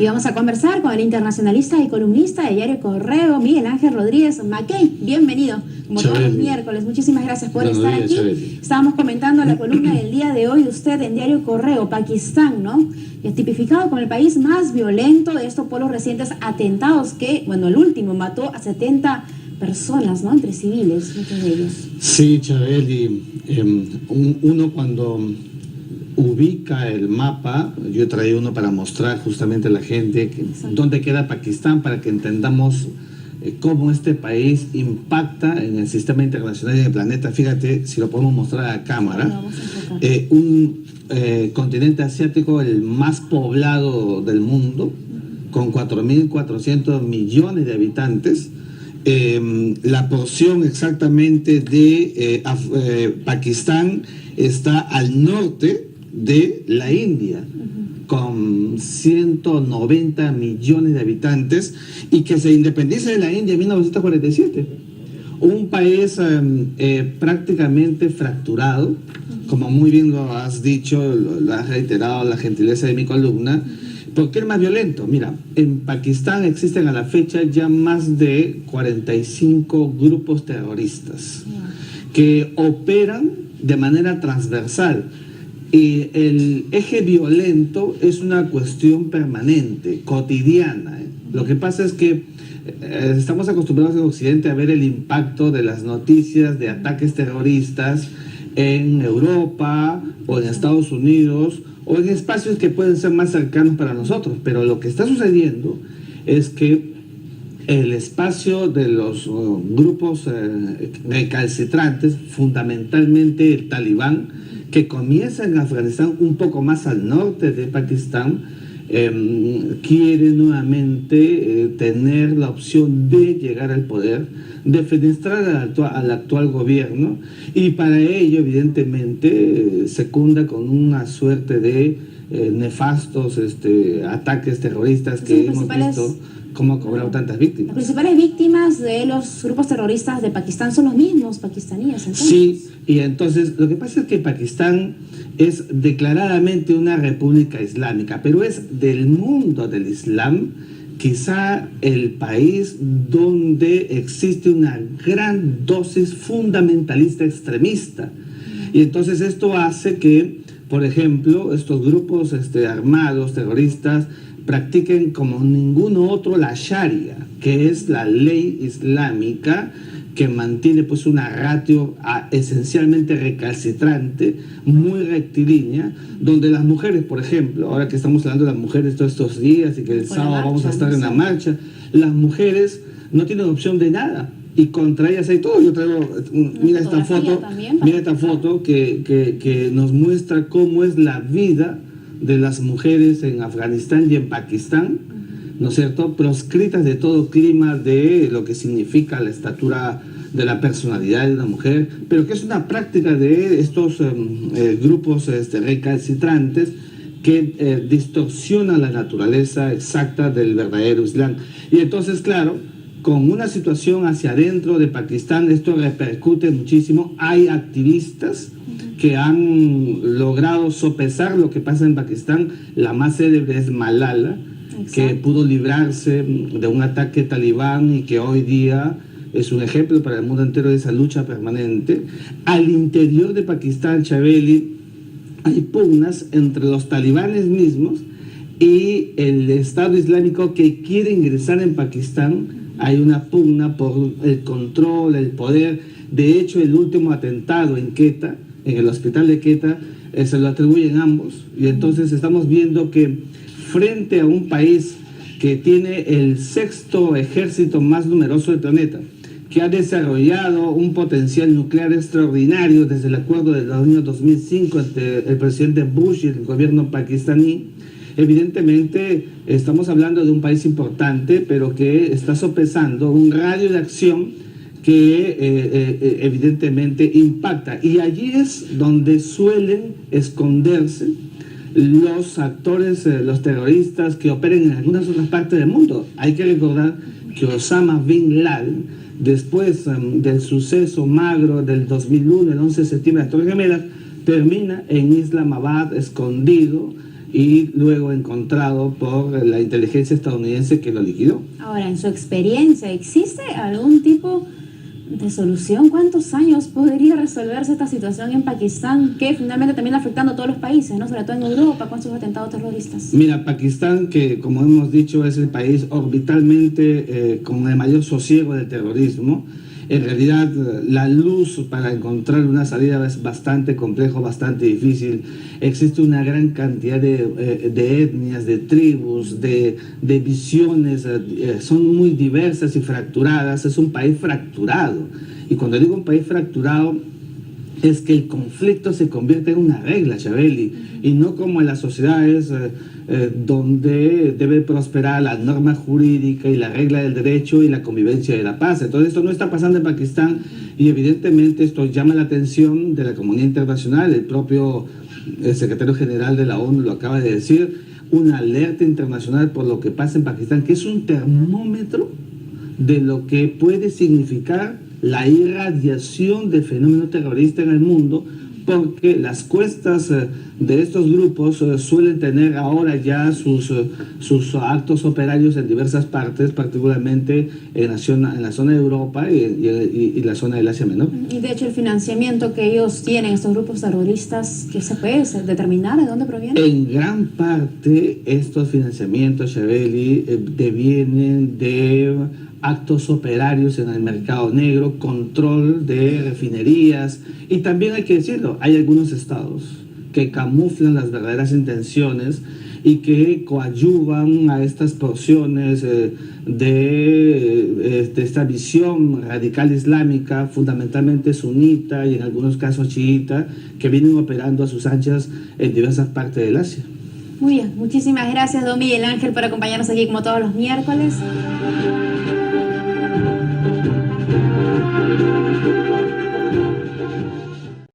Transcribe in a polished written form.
Y vamos a conversar con el internacionalista y columnista de Diario Correo, Miguel Ángel Rodríguez Mackey. Bienvenido, como todos los miércoles. Muchísimas gracias por estar aquí. Estábamos comentando la columna del día de hoy de usted en Diario Correo, Pakistán, ¿no? Es tipificado como el país más violento de estos por los recientes atentados que, bueno, el último mató a 70 personas, ¿no? Entre civiles, muchos de ellos. Sí, Chabeli, uno cuando ubica el mapa, yo he traído uno para mostrar justamente a la gente dónde queda Pakistán, para que entendamos cómo este país impacta en el sistema internacional y en el planeta. Fíjate, si lo podemos mostrar a la cámara, un continente asiático el más poblado del mundo, con 4.400 millones de habitantes. La porción exactamente de Pakistán está al norte de la India, con 190 millones de habitantes, y que se independiza de la India en 1947. Un país prácticamente fracturado, como muy bien lo has dicho, lo has reiterado, la gentileza de mi columna. ¿Por qué el más violento? Mira, en Pakistán existen a la fecha ya más de 45 grupos terroristas que operan de manera transversal. Y el eje violento es una cuestión permanente, cotidiana. Lo que pasa es que estamos acostumbrados en Occidente a ver el impacto de las noticias de ataques terroristas en Europa o en Estados Unidos o en espacios que pueden ser más cercanos para nosotros. Pero lo que está sucediendo es que el espacio de los grupos recalcitrantes, fundamentalmente el Talibán, que comienza en Afganistán, un poco más al norte de Pakistán, quiere nuevamente tener la opción de llegar al poder, de fenestrar al actual gobierno, y para ello evidentemente secunda con una suerte de nefastos ataques terroristas que hemos visto cómo ha cobrado tantas víctimas. Las principales víctimas de los grupos terroristas de Pakistán son los mismos pakistaníes, entonces. Sí, y entonces lo que pasa es que Pakistán es declaradamente una república islámica, pero es del mundo del Islam quizá el país donde existe una gran dosis fundamentalista extremista. Y entonces esto hace que, por ejemplo, estos grupos armados, terroristas, practiquen como ninguno otro la Sharia, que es la ley islámica que mantiene pues una ratio esencialmente recalcitrante, muy rectilínea, donde las mujeres, por ejemplo, ahora que estamos hablando de las mujeres todos estos días y que el sábado vamos a estar en la marcha, las mujeres no tienen opción de nada, y contra ellas hay todo. Yo traigo, mira esta foto que nos muestra cómo es la vida de las mujeres en Afganistán y en Pakistán, ¿no es cierto?, proscritas de todo clima de lo que significa la estatura de la personalidad de una mujer, pero que es una práctica de estos grupos recalcitrantes que distorsionan la naturaleza exacta del verdadero Islam. Y entonces, claro, con una situación hacia adentro de Pakistán, esto repercute muchísimo. Hay activistas que han logrado sopesar lo que pasa en Pakistán. La más célebre es Malala, que pudo librarse de un ataque talibán y que hoy día es un ejemplo para el mundo entero de esa lucha permanente. Al interior de Pakistán, Chabeli, hay pugnas entre los talibanes mismos y el Estado Islámico que quiere ingresar en Pakistán. Hay una pugna por el control, el poder. De hecho, el último atentado en Quetta, en el hospital de Quetta, se lo atribuyen ambos. Y entonces estamos viendo que frente a un país que tiene el 6º ejército más numeroso del planeta, que ha desarrollado un potencial nuclear extraordinario desde el acuerdo del año 2005 entre el presidente Bush y el gobierno pakistaní, evidentemente estamos hablando de un país importante, pero que está sopesando un radio de acción que evidentemente impacta. Y allí es donde suelen esconderse los actores, los terroristas que operen en algunas otras partes del mundo. Hay que recordar que Osama Bin Laden, después del suceso magro del 2001, el 11 de septiembre de las Torres Gemelas, termina en Islamabad, escondido y luego encontrado por la inteligencia estadounidense que lo liquidó. Ahora, en su experiencia, ¿existe algún tipo de solución? ¿Cuántos años podría resolverse esta situación en Pakistán, que finalmente también afectando a todos los países, ¿no? Sobre todo en Europa, con sus atentados terroristas? Mira, Pakistán, que como hemos dicho es el país orbitalmente con el mayor sosiego del terrorismo, en realidad la luz para encontrar una salida es bastante complejo, bastante difícil. Existe una gran cantidad de etnias, de tribus, de visiones, son muy diversas y fracturadas. Es un país fracturado. Y cuando digo un país fracturado, es que el conflicto se convierte en una regla, Chabeli, y no como en las sociedades donde debe prosperar la norma jurídica y la regla del derecho y la convivencia de la paz. Entonces esto no está pasando en Pakistán y evidentemente esto llama la atención de la comunidad internacional. El propio secretario general de la ONU lo acaba de decir, una alerta internacional por lo que pasa en Pakistán, que es un termómetro de lo que puede significar la irradiación del fenómeno terrorista en el mundo, porque las cuestas de estos grupos suelen tener ahora ya sus actos operarios en diversas partes, particularmente en la zona de Europa y la zona del Asia Menor. Y de hecho el financiamiento que ellos tienen, estos grupos terroristas, ¿qué se puede determinar de dónde proviene? En gran parte estos financiamientos, Chabeli, devienen de actos operarios en el mercado negro, control de refinerías, y también hay que decirlo, hay algunos estados que camuflan las verdaderas intenciones y que coadyuvan a estas porciones de esta visión radical islámica, fundamentalmente sunita y en algunos casos chiita, que vienen operando a sus anchas en diversas partes del Asia. Muy bien, muchísimas gracias, don Miguel Ángel, por acompañarnos aquí como todos los miércoles.